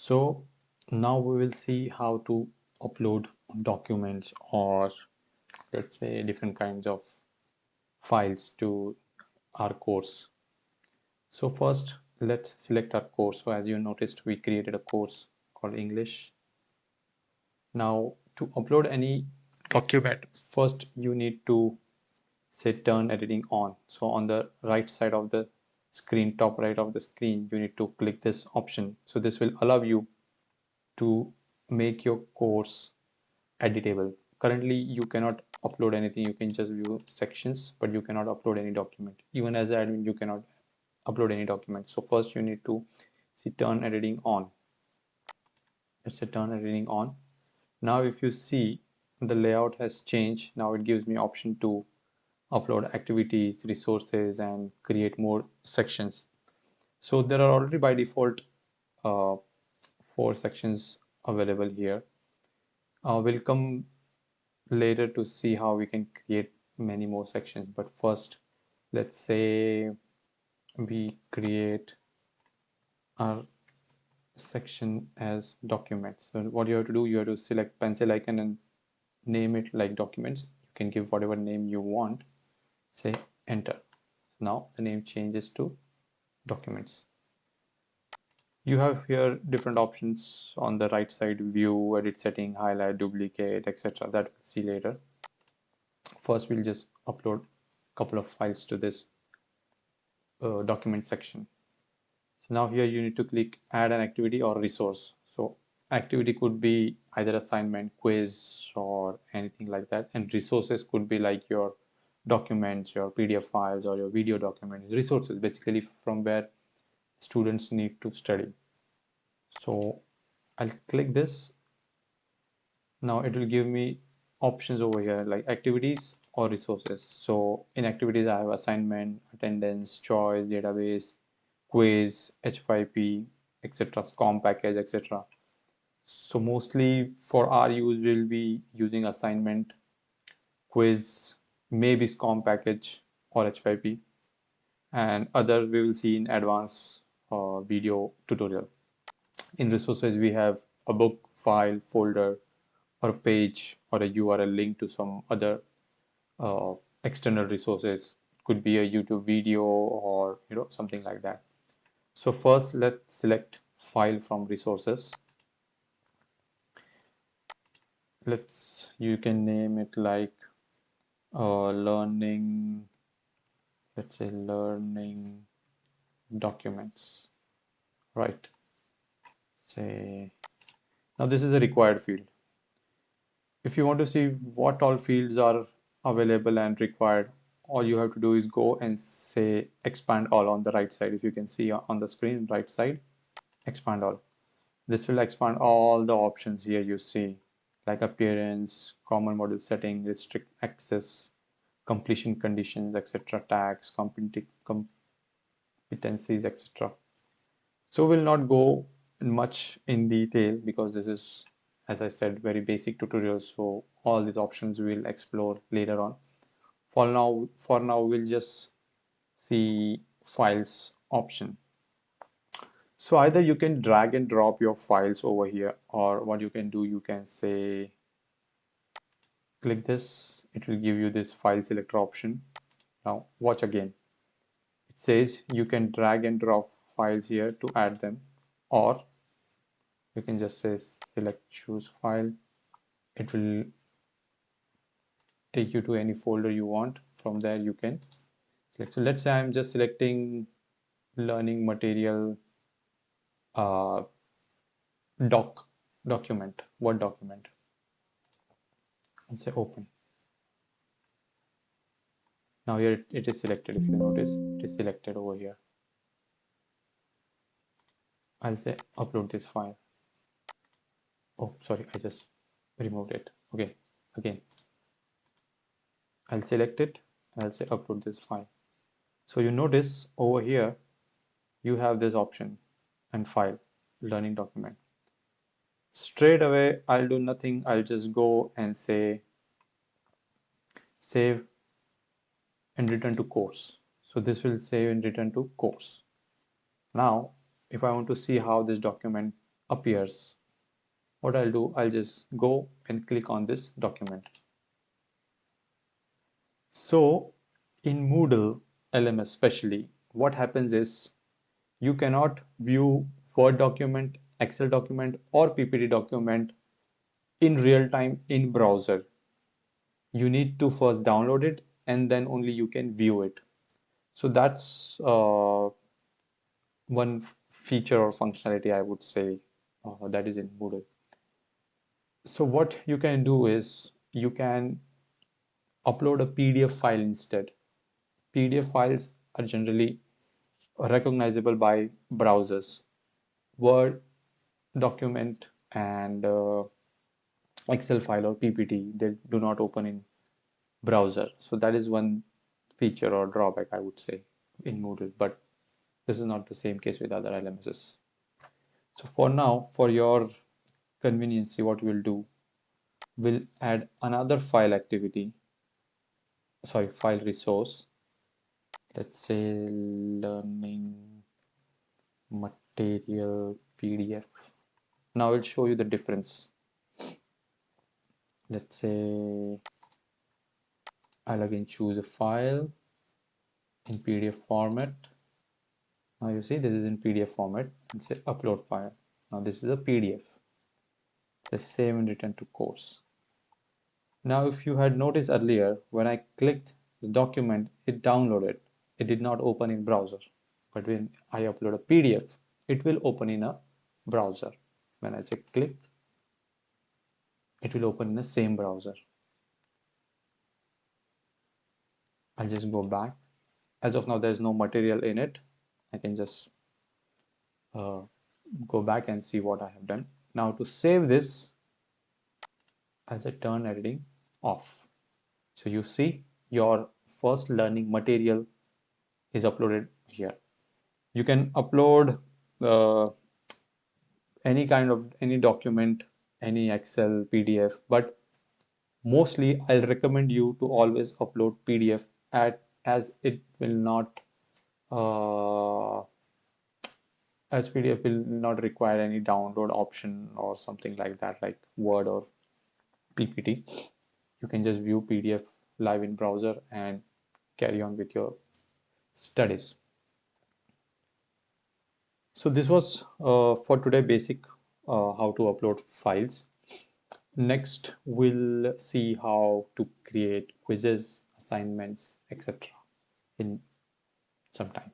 So now we will see how to upload documents, or let's say different kinds of files to our course. So first let's select our course. So as you noticed, we created a course called English. Now to upload any document, first you need to say turn editing on. So on the right side of the screen, top right of the screen, you need to click this option. So this will allow you to make your course editable. Currently you cannot upload anything, you can just view sections, but you cannot upload any document. Even as an admin you cannot upload any document. So first you need to see turn editing on. Let's say turn editing on. Now if you see, the layout has changed. Now it gives me option to upload activities, resources, and create more sections. So there are already by default uh, 4 sections available here. We'll come later to see how we can create many more sections, but first let's say we create our section as documents. So what you have to do, you have to select pencil icon and name it like documents. You can give whatever name you want, say enter. Now the name changes to documents. You have here different options on the right side: view, edit setting, highlight, duplicate, etc. That we'll see later. First we'll just upload a couple of files to this document section. So now here you need to click add an activity or resource. So activity could be either assignment, quiz, or anything like that, and resources could be like your documents, your PDF files, or your video documents. Resources basically from where students need to study. So I'll click this. Now it will give me options over here like activities or resources. So in activities I have assignment, attendance, choice, database, quiz, H5P, etc., SCOM package, etc. So mostly for our use we'll be using assignment, quiz, maybe SCOM package or H5P, and others we will see in advanced video tutorial. In resources we have a book, file, folder, or a page, or a URL link to some other uh, external resources. It could be a YouTube video or something like that. So first let's select file from resources. You can name it like learning, let's say learning documents, right? Say now this is a required field. If you want to see what all fields are available and required, all you have to do is go and say expand all on the right side. If you can see on the screen right side, expand all. This will expand all the options here you see, like appearance, common module setting, restrict access, completion conditions, etc., tags, competencies, etc. So we'll not go much in detail because this is, as I said, very basic tutorial. So all these options we'll explore later on. For now, we'll just see files option. So either you can drag and drop your files over here, or what you can do, you can say click this. It will give you this file selector option. Now watch again. It says you can drag and drop files here to add them, or you can just say select choose file. It will take you to any folder you want. From there you can select. So let's say I'm just selecting learning material uh, document, Word document, and say open. Now here it is selected. If you notice, it is selected over here. I'll say upload this file. Oh, sorry, I just removed it. Okay, again. I'll select it and I'll say upload this file. So you notice over here, you have this option and file, learning document. Straight away, I'll do nothing. I'll just go and say save and return to course. So this will save and return to course. Now, if I want to see how this document appears, what I'll do, I'll just go and click on this document. So in Moodle LMS especially, what happens is you cannot view Word document, Excel document, or PPT document in real time in browser. You need to first download it and then only you can view it. So that's one feature or functionality I would say that is in Moodle. So what you can do is you can upload a PDF file instead. PDF files are generally recognizable by browsers. Word document and Excel file or PPT, they do not open in browser. So that is one feature or drawback I would say in Moodle, but this is not the same case with other LMSs. So for now, for your convenience, what we'll do, we'll add another file activity, sorry, file resource. Let's say learning material PDF. Now I'll show you the difference. Let's say I'll again choose a file in PDF format. Now you see this is in PDF format and say upload file. Now this is a PDF. Let's save and return to course. Now if you had noticed earlier, when I clicked the document, it downloaded. It did not open in browser. But when I upload a PDF, it will open in a browser. When I say click, it will open in the same browser. I'll just go back. As of now, there's no material in it. I can just uh, go back and see what I have done. Now to save this, I'll say turn editing off. So you see your first learning material is uploaded here. You can upload uh, any kind of any document, any Excel, PDF, but mostly I'll recommend you to always upload PDF as it will not as PDF will not require any download option or something like that, like Word or PPT. You can just view PDF live in browser and carry on with your studies. So this was for today basic how to upload files. Next, we'll see how to create quizzes, assignments, etc. in some time.